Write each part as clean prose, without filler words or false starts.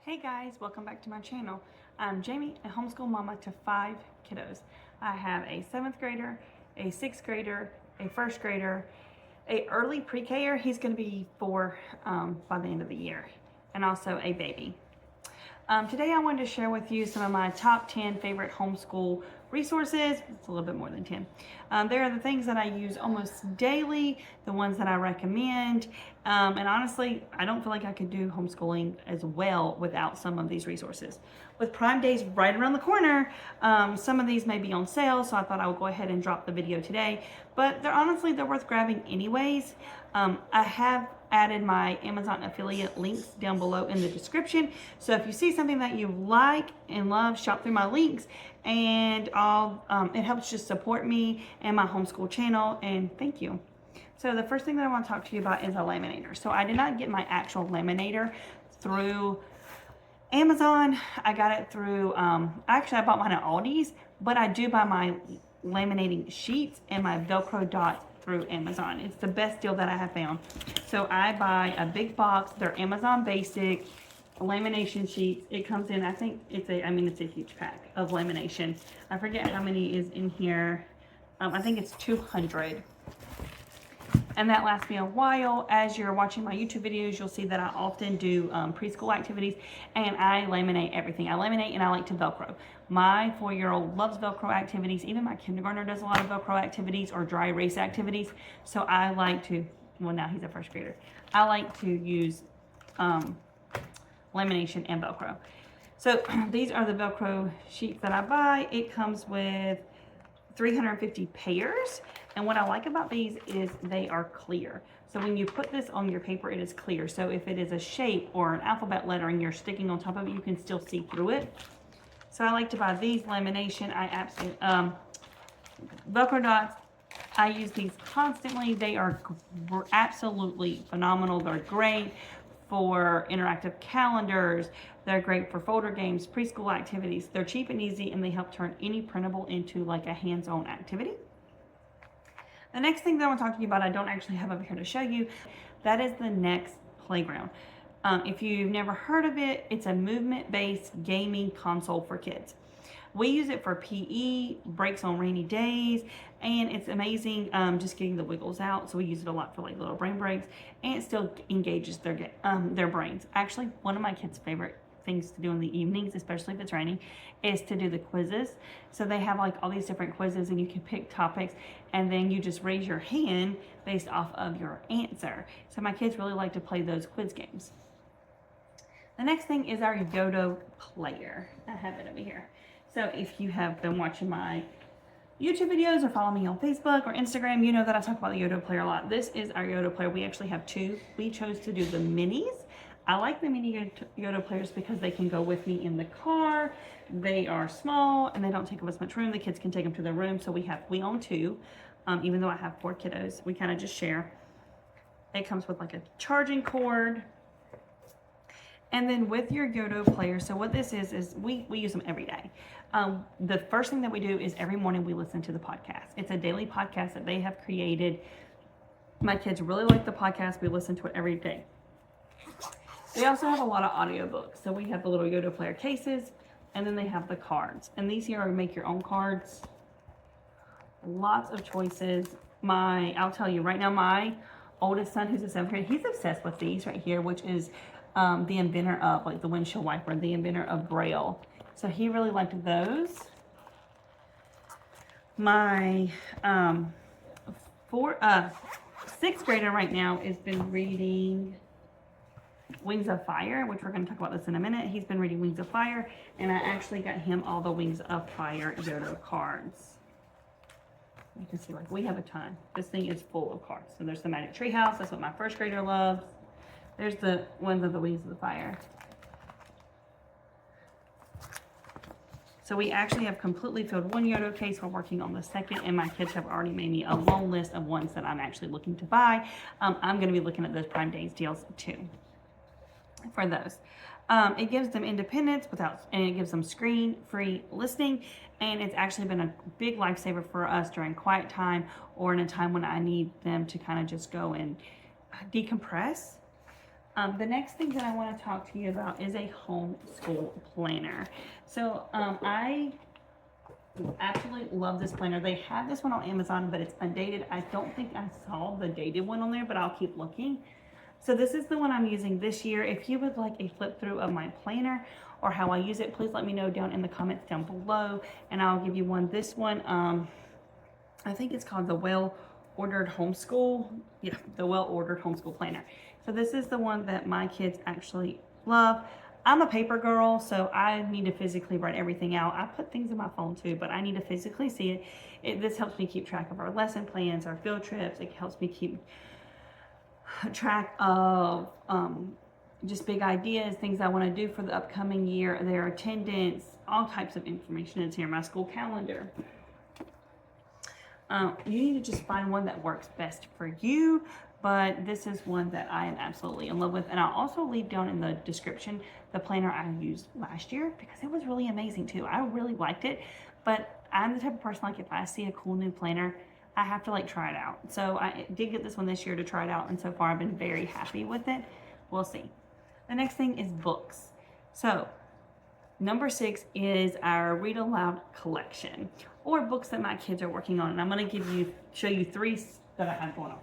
Hey guys, welcome back to my channel. I'm Jamie, a homeschool mama to 5 kiddos. I have a 7th grader, a 6th grader, a 1st grader, a early pre-Ker, he's going to be 4 by the end of the year, and also a baby. Today I wanted to share with you some of my top 10 favorite homeschool resources. It's a little bit more than 10. There are the things that I use almost daily, the ones that I recommend, and honestly, I don't feel like I could do homeschooling as well without some of these resources. With Prime Days right around the corner, some of these may be on sale, so I thought I would go ahead and drop the video today, but they're worth grabbing anyways. I have added my Amazon affiliate links down below in the description. So if you see something that you like and love, shop through my links, and it helps just support me and my homeschool channel, and thank you. So the first thing that I want to talk to you about is a laminator. So I did not get my actual through Amazon. I got it through, actually I bought mine at Aldi's, but I do buy my laminating sheets and my Velcro dots through Amazon. It's the best deal that I have found. So I buy a big box. They're Amazon basic lamination sheets. It comes in, I think it's a huge pack of lamination. I forget how many is in here. I think it's 200. And that lasts me a while. As you're watching my YouTube videos, you'll see that I often do preschool activities, and I laminate everything. I laminate and I like to Velcro. My 4-year-old loves Velcro activities. Even my kindergartner does a lot of Velcro activities or dry erase activities. So I like to, well, now he's a 1st grader. I like to use lamination and Velcro. So these are the Velcro sheets that I buy. It comes with 350 pairs, and what I like about these is they are clear. So when you put this on your paper, it is clear. So if it is a shape or an alphabet letter and you're sticking on top of it, you can still see through it. So I like to buy these lamination. I absolutely Velcro dots. I use these constantly. They are absolutely phenomenal. They're great for interactive calendars. They're great for folder games, preschool activities. They're cheap and easy, and they help turn any printable into like a hands-on activity. The next thing that I want to talk to you about, I don't actually have over here to show you. That is the Next Playground. If you've never heard of it, it's a movement-based gaming console for kids. We use it for PE, breaks on rainy days, and it's amazing just getting the wiggles out. So we use it a lot for like little brain breaks, and it still engages their brains. Actually, one of my kids' favorite things to do in the evenings, especially if it's raining, is to do the quizzes. So they have like all these different quizzes, and you can pick topics, and then you just raise your hand based off of your answer. So my kids really like to play those quiz games. The next thing is our Yoda Player. I have it over here. So if you have been watching my YouTube videos or follow me on Facebook or Instagram, you know that I talk about the Yoda Player a lot. This is our Yoda Player. We actually have 2. We chose to do the minis. I like the mini Yoda Players because they can go with me in the car. They are small and they don't take up as much room. The kids can take them to their room. So we own 2. Even though I have 4 kiddos, we kind of just share. It comes with like a charging cord. And then with your Yoda Player, so what this is we use them every day. The first thing that we do is every morning we listen to the podcast. It's a daily podcast that they have created. My kids really like the podcast. We listen to it every day. They also have a lot of audiobooks. So we have the little Yoda Player cases, and then they have the cards. And these here are make your own cards. Lots of choices. I'll tell you right now, my oldest son, who's a 7th grader, he's obsessed with these right here, which is the inventor of like the windshield wiper, the inventor of Braille. So he really liked those. My 6th grader right now has been reading Wings of Fire, which we're going to talk about this in a minute. He's been reading Wings of Fire, and I actually got him all the Wings of Fire Yoda cards. You can see, like, we have a ton. This thing is full of cards. So there's the Magic Tree House. That's what my 1st grader loves. There's the ones of the Wings of the Fire. So we actually have completely filled 1 Yoda case. We're working on the 2nd, and my kids have already made me a long list of ones that I'm actually looking to buy. I'm going to be looking at those Prime Days deals too for those. It gives them independence and it gives them screen-free listening, and it's actually been a big lifesaver for us during quiet time or in a time when I need them to kind of just go and decompress. The next thing that I want to talk to you about is a homeschool planner. So I absolutely love this planner. They have this one on Amazon, but it's undated. I don't think I saw the dated one on there, but I'll keep looking. So this is the one I'm using this year. If you would like a flip through of my planner or how I use it, please let me know down in the comments down below, and I'll give you one. This one, I think it's called the Well-Ordered Homeschool. Yeah, the Well-Ordered Homeschool Planner. So this is the one that my kids actually love. I'm a paper girl, so I need to physically write everything out. I put things in my phone too, but I need to physically see it. This helps me keep track of our lesson plans, our field trips. It helps me keep track of just big ideas, things I want to do for the upcoming year, their attendance, all types of information is here, my school calendar. You need to just find one that works best for you, but this is one that I am absolutely in love with. And I'll also leave down in the description the planner I used last year, because it was really amazing too. I really liked it, but I'm the type of person, like, if I see a cool new planner, I have to like try it out. So I did get this one this year to try it out, and so far I've been very happy with it. We'll see. The next thing is books. So number 6 is our read aloud collection, or books that my kids are working on. And I'm going to show you 3 that I have going on.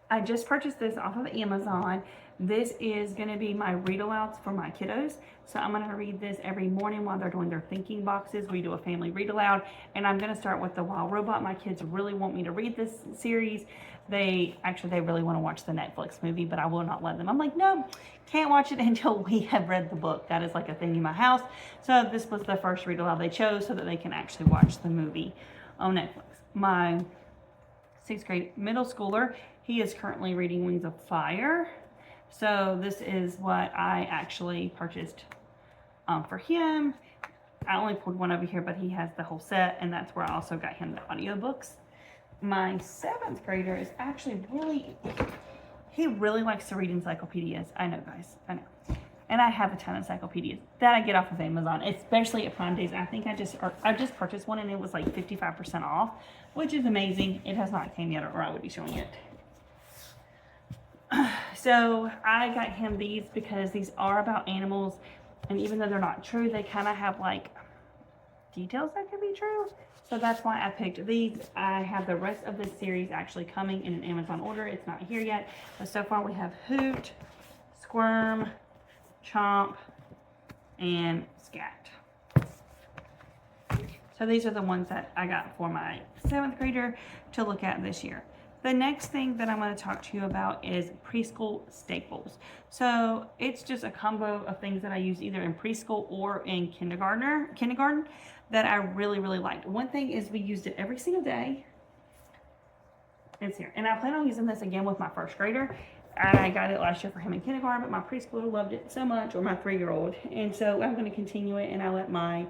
I just purchased this off of Amazon. This is going to be my read alouds for my kiddos. So I'm going to read this every morning while they're doing their thinking boxes. We do a family read aloud, and I'm going to start with The Wild Robot. My kids really want me to read this series. They really want to watch the Netflix movie, but I will not let them. I'm like, no, can't watch it until we have read the book. That is like a thing in my house. So this was the first read aloud they chose so that they can actually watch the movie on Netflix. My 6th grade middle schooler, he is currently reading Wings of Fire. So this is what I actually purchased for him. I only pulled one over here, but he has the whole set, and that's where I also got him the audiobooks. My 7th grader is actually he really likes to read encyclopedias. I know, guys, I know. And I have a ton of encyclopedias that I get off of Amazon, especially at Prime Days. I think I just purchased one, and it was like 55% off, which is amazing. It has not came yet, or I would be showing it. So I got him these because these are about animals, and even though they're not true, they kind of have like details that could be true. So that's why I picked these. I have the rest of this series actually coming in an Amazon order. It's not here yet, but so far we have Hoot, Squirm, Chomp, and Scat. So these are the ones that I got for my 7th grader to look at this year. The next thing that I'm going to talk to you about is preschool staples. So it's just a combo of things that I use either in preschool or in kindergarten that I really, really liked. One thing is we used it every single day. It's here. And I plan on using this again with my 1st grader. I got it last year for him in kindergarten, but my preschooler loved it so much, or my 3-year-old. And so I'm going to continue it, and I let my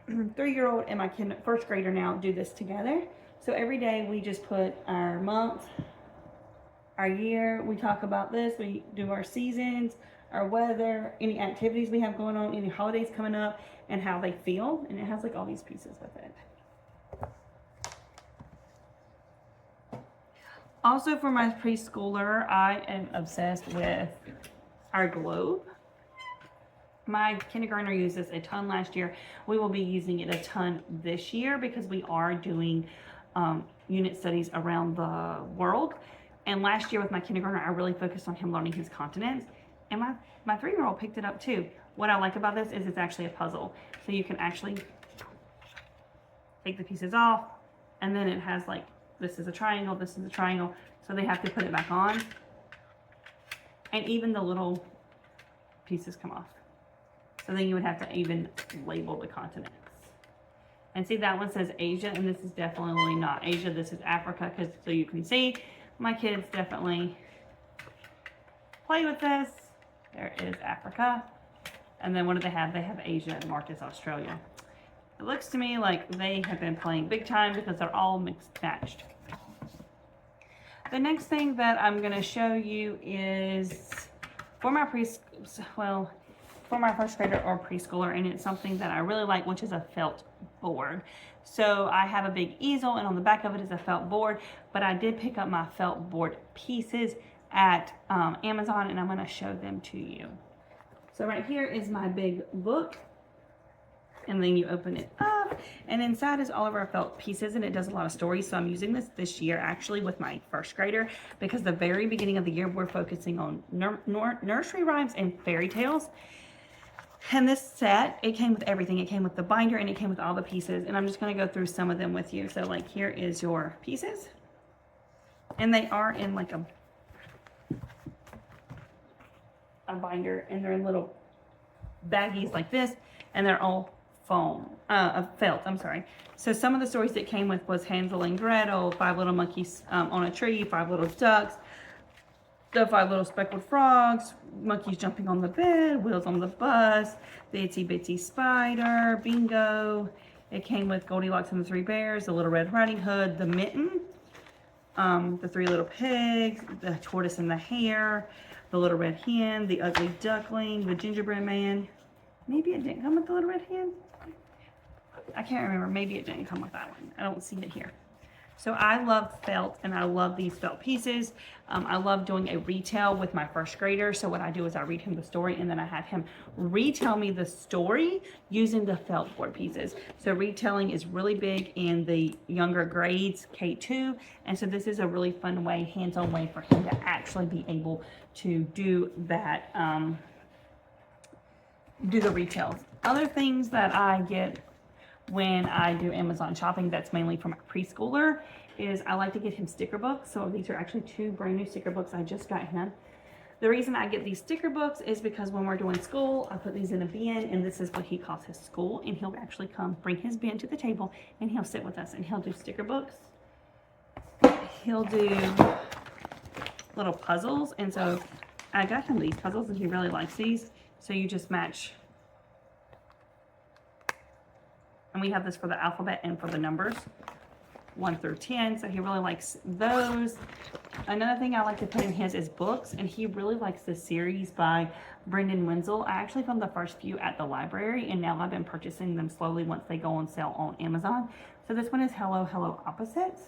3-year-old and my 1st grader now do this together. So every day we just put our month, our year, we talk about this, we do our seasons, our weather, any activities we have going on, any holidays coming up, and how they feel. And it has like all these pieces with it. Also for my preschooler, I am obsessed with our globe. My kindergartner used this a ton last year. We will be using it a ton this year because we are doing unit studies around the world. And last year with my kindergartner, I really focused on him learning his continents. And my 3-year-old picked it up too. What I like about this is it's actually a puzzle. So you can actually take the pieces off, and then it has like, this is a triangle, this is a triangle. So they have to put it back on. And even the little pieces come off. So then you would have to even label the continents. And see, that one says Asia, and this is definitely not Asia. This is Africa, because so you can see my kids definitely play with this. There is Africa. And then what do they have? They have Asia marked as Australia. It looks to me like they have been playing big time because they're all mixed matched. The next thing that I'm going to show you is for my for my 1st grader or preschooler, and it's something that I really like, which is a felt board. So I have a big easel, and on the back of it is a felt board, but I did pick up my felt board pieces at Amazon, and I'm going to show them to you. So right here is my big book, and then you open it up, and inside is all of our felt pieces, and it does a lot of stories. So I'm using this year actually with my first grader, because the very beginning of the year we're focusing on nursery rhymes and fairy tales. And this set, it came with everything. It came with the binder, and it came with all the pieces, and I'm just going to go through some of them with you. So like, here is your pieces, and they are in like a binder, and they're in little baggies like this, and they're all felt, I'm sorry. So some of the stories that came with was Hansel and Gretel, 5 little monkeys on a tree, 5 little ducks, the 5 little speckled frogs, monkeys jumping on the bed, wheels on the bus, the Itsy Bitsy Spider, Bingo. It came with Goldilocks and the 3 Bears, the Little Red Riding Hood, the Mitten, the 3 Little Pigs, the Tortoise and the Hare, the Little Red Hen, the Ugly Duckling, the Gingerbread Man. Maybe it didn't come with the Little Red Hen. I can't remember. Maybe it didn't come with that one. I don't see it here. So I love felt, and I love these felt pieces. I love doing a retell with my first grader. So what I do is I read him the story, and then I have him retell me the story using the felt board pieces. So retelling is really big in the younger grades, K2. And so this is a really fun way, hands-on way for him to actually be able to do that, do the retells. Other things that I get when I do Amazon shopping, that's mainly for my preschooler, is I like to get him sticker books. So these are actually 2 brand new sticker books I just got him. The reason I get these sticker books is because when we're doing school, I put these in a bin, and this is what he calls his school, and he'll actually come bring his bin to the table, and he'll sit with us, and he'll do sticker books. He'll do little puzzles, and so I got him these puzzles, and he really likes these. So you just match. And we have this for the alphabet and for the numbers, 1 through 10. So he really likes those. Another thing I like to put in his is books. And he really likes this series by Brendan Wenzel. I actually found the first few at the library, and now I've been purchasing them slowly once they go on sale on Amazon. So this one is Hello, Hello Opposites.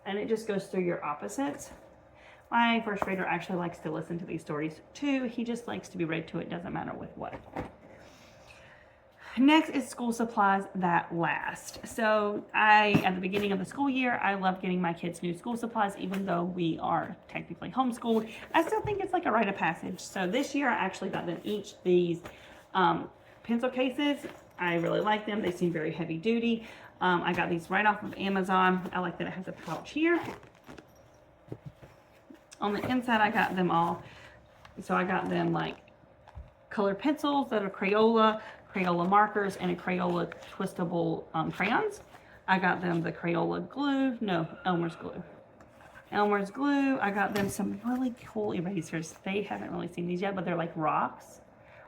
And it just goes through your opposites. My first grader actually likes to listen to these stories too. He just likes to be read to, it doesn't matter with what. Next is school supplies that last. So at the beginning of the school year, I love getting my kids new school supplies, even though we are technically homeschooled. I still think it's like a rite of passage. So this year I actually got them each these pencil cases. I really like them. They seem very heavy duty. I got these right off of Amazon. I like that it has a pouch here. On the inside, I got them all. So I got them like colored pencils that are Crayola markers, and a Crayola twistable crayons. I got them the Crayola glue, no, Elmer's glue. Elmer's glue. I got them some really cool erasers. They haven't really seen these yet, but they're like rocks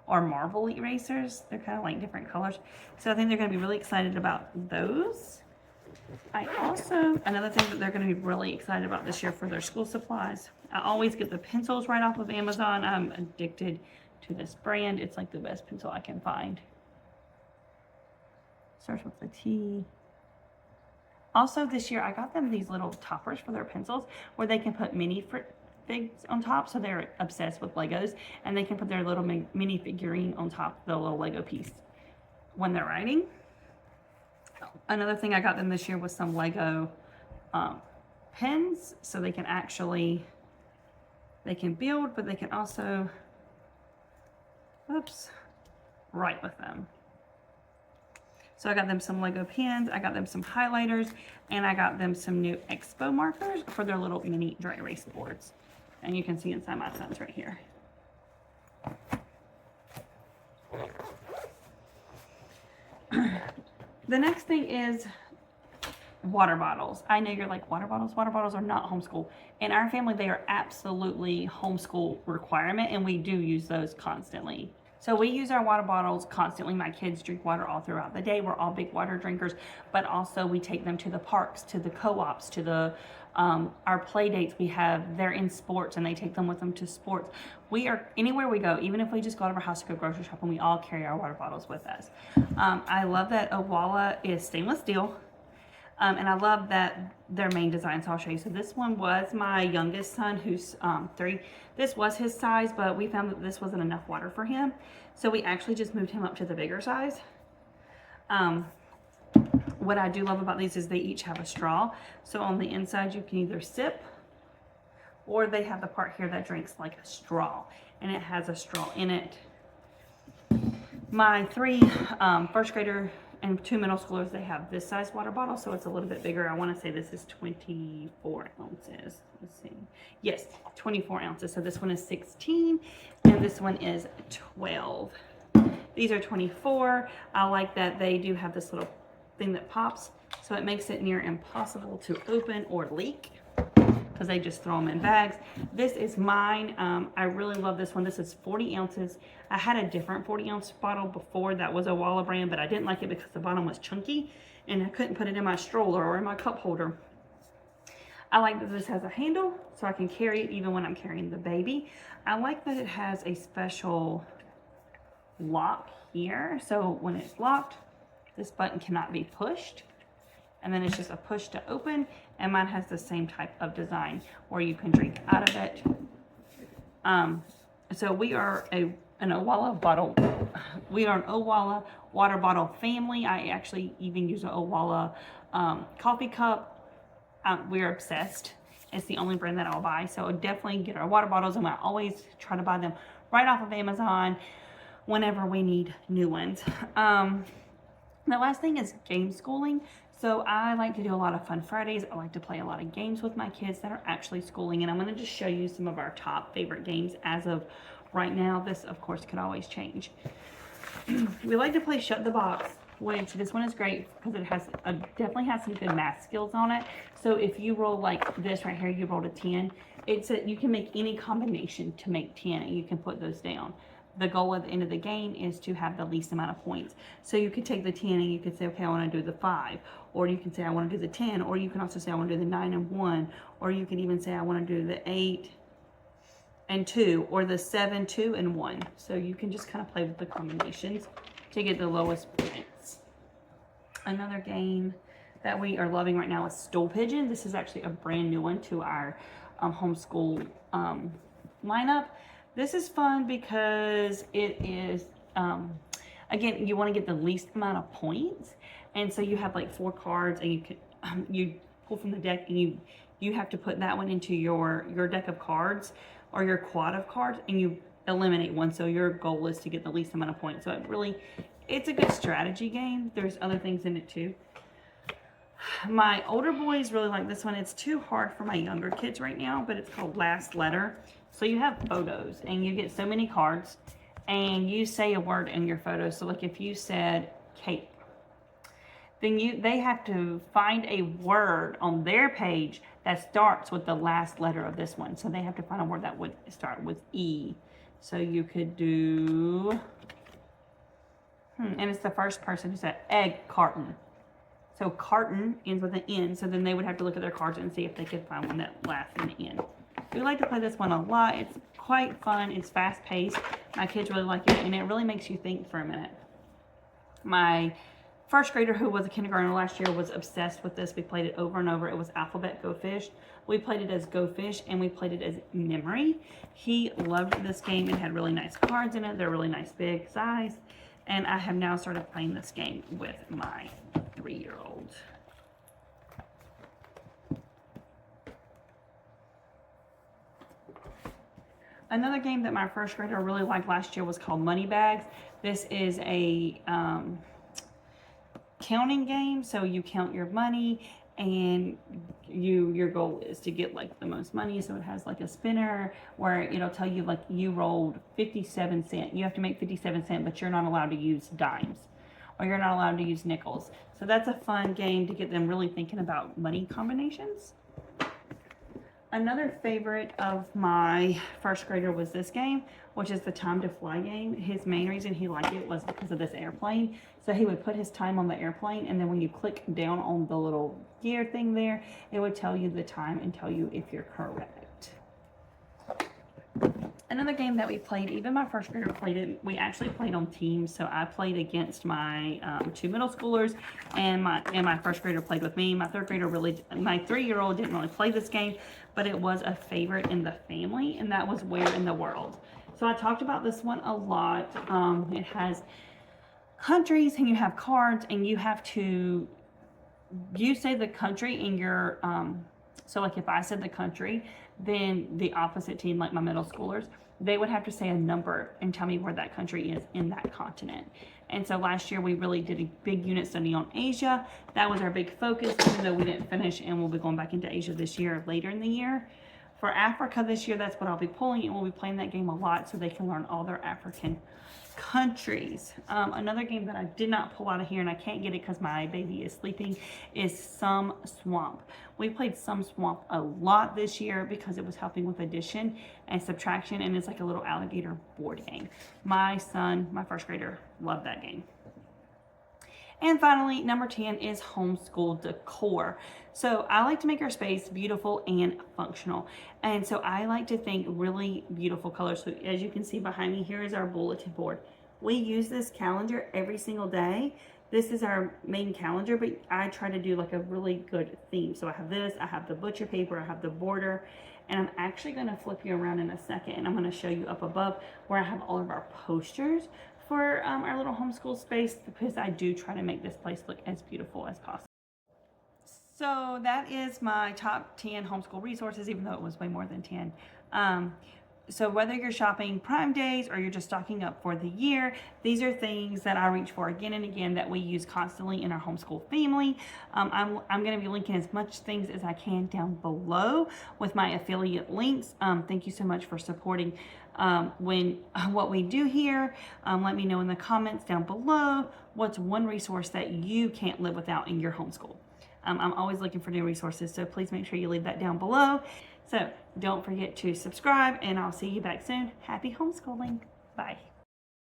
or marble erasers. They're kind of like different colors. So I think they're going to be really excited about those. Another thing that they're going to be really excited about this year for their school supplies. I always get the pencils right off of Amazon. I'm addicted to this brand. It's like the best pencil I can find. Starts with the T. Also this year I got them these little toppers for their pencils where they can put mini figs on top. So they're obsessed with Legos, and they can put their little mini figurine on top of the little Lego piece when they're writing. Another thing I got them this year was some Lego pens, so they can build, but they can also write with them. So I got them some Lego pens, I got them some highlighters, and I got them some new Expo markers for their little mini dry erase boards. And you can see inside my son's right here. The next thing is water bottles. I know you're like, water bottles? Water bottles are not homeschool. In our family, they are absolutely homeschool requirement, and we do use those constantly. So we use our water bottles constantly. My kids drink water all throughout the day. We're all big water drinkers, but also we take them to the parks, to the co-ops, to the our play dates we have. They're in sports, and they take them with them to sports. We are, anywhere we go, even if we just go out of our house to go grocery shopping, we all carry our water bottles with us. I love that Owala is stainless steel. And I love that their main design, so I'll show you. So this one was my youngest son, who's 3. This was his size, but we found that this wasn't enough water for him. So we actually just moved him up to the bigger size. What I do love about these is they each have a straw. So on the inside, you can either sip, or they have the part here that drinks like a straw, and it has a straw in it. My 3 first grader and 2 middle schoolers, they have this size water bottle, so it's a little bit bigger. I want to say this is 24 ounces. Let's see. Yes, 24 ounces. So this one is 16, and this one is 12. These are 24. I like that they do have this little thing that pops, so it makes it near impossible to open or leak, because they just throw them in bags. This is mine. I really love this one. This is 40 ounces. I had a different 40-ounce bottle before that was a Walla brand, but I didn't like it because the bottom was chunky and I couldn't put it in my stroller or in my cup holder. I like that this has a handle so I can carry it even when I'm carrying the baby. I like that it has a special lock here. So when it's locked, this button cannot be pushed. And then it's just a push to open, and mine has the same type of design where you can drink out of it. So we are an Owala bottle. We are an Owala water bottle family. I actually even use an Owala coffee cup. We're obsessed. It's the only brand that I'll buy. So definitely get our water bottles, and I always try to buy them right off of Amazon whenever we need new ones. The last thing is game schooling. So I like to do a lot of fun Fridays. I like to play a lot of games with my kids that are actually schooling, and I'm going to just show you some of our top favorite games as of right now. This, of course, could always change. We like to play Shut the Box, which this one is great because it has definitely has some good math skills on it. So if you roll like this right here, you rolled a 10. You can make any combination to make 10, and you can put those down. The goal at the end of the game is to have the least amount of points. So you could take the 10 and you could say, okay, I want to do the 5. Or you can say, I want to do the 10. Or you can also say, I want to do the 9 and 1. Or you can even say, I want to do the 8 and 2. Or the 7, 2, and 1. So you can just kind of play with the combinations to get the lowest points. Another game that we are loving right now is Stool Pigeon. This is actually a brand new one to our homeschool lineup. This is fun because it is, again, you want to get the least amount of points. And so you have like 4 cards, and you can you pull from the deck, and you have to put that one into your deck of cards or your quad of cards, and you eliminate one. So your goal is to get the least amount of points. So it's a good strategy game. There's other things in it too. My older boys really like this one. It's too hard for my younger kids right now, but it's called Last Letter. So you have photos, and you get so many cards, and you say a word in your photo. So like if you said cape, then they have to find a word on their page that starts with the last letter of this one. So they have to find a word that would start with E. So you could do, and it's the first person who said egg carton. So carton ends with an N, so then they would have to look at their cards and see if they could find one that lasts in the N. We like to play this one a lot. It's quite fun. It's fast-paced. My kids really like it, and it really makes you think for a minute. My first grader, who was a kindergartner last year, was obsessed with this. We played it over and over. It was Alphabet Go Fish. We played it as Go Fish, and we played it as Memory. He loved this game. It had really nice cards in it. They're really nice big size. And I have now started playing this game with my 3-year-old. Another game that my first grader really liked last year was called Money Bags. This is a counting game. So you count your money, and your goal is to get like the most money. So it has like a spinner where it'll tell you like you rolled 57 cents. You have to make 57 cents, but you're not allowed to use dimes, or you're not allowed to use nickels. So that's a fun game to get them really thinking about money combinations. Another favorite of my first grader was this game, which is the Time to Fly game. His main reason he liked it was because of this airplane. So he would put his time on the airplane, and then when you click down on the little gear thing there, it would tell you the time and tell you if you're correct. Another game that we played, even my first grader played it, we actually played on teams. So I played against my 2 middle schoolers, and my first grader played with me. My 3-year-old didn't really play this game, but it was a favorite in the family, and that was Where in the World. So I talked about this one a lot. It has countries, and you have cards, and you say the country in your, so like if I said the country, then the opposite team, like my middle schoolers, they would have to say a number and tell me where that country is in that continent. And so last year we really did a big unit study on Asia. That was our big focus, even though we didn't finish, and we'll be going back into Asia this year, later in the year. For Africa this year, that's what I'll be pulling, and we'll be playing that game a lot so they can learn all their African countries. Another game that I did not pull out of here, and I can't get it because my baby is sleeping, is Some Swamp. We played Some Swamp a lot this year because it was helping with addition and subtraction, and it's like a little alligator board game. My son, my first grader, loved that game. And finally, number 10 is homeschool decor. So I like to make our space beautiful and functional. And so I like to think really beautiful colors. So as you can see behind me, here is our bulletin board. We use this calendar every single day. This is our main calendar, but I try to do like a really good theme. So I have this, I have the butcher paper, I have the border, and I'm actually gonna flip you around in a second, and I'm gonna show you up above where I have all of our posters for our little homeschool space, because I do try to make this place look as beautiful as possible. So that is my top 10 homeschool resources, even though it was way more than 10. So whether you're shopping Prime Days or you're just stocking up for the year, these are things that I reach for again and again that we use constantly in our homeschool family. I'm going to be linking as much things as I can down below with my affiliate links. Thank you so much for supporting what we do here. Let me know in the comments down below what's one resource that you can't live without in your homeschool. I'm always looking for new resources, so please make sure you leave that down below. So don't forget to subscribe, and I'll see you back soon. Happy homeschooling. Bye.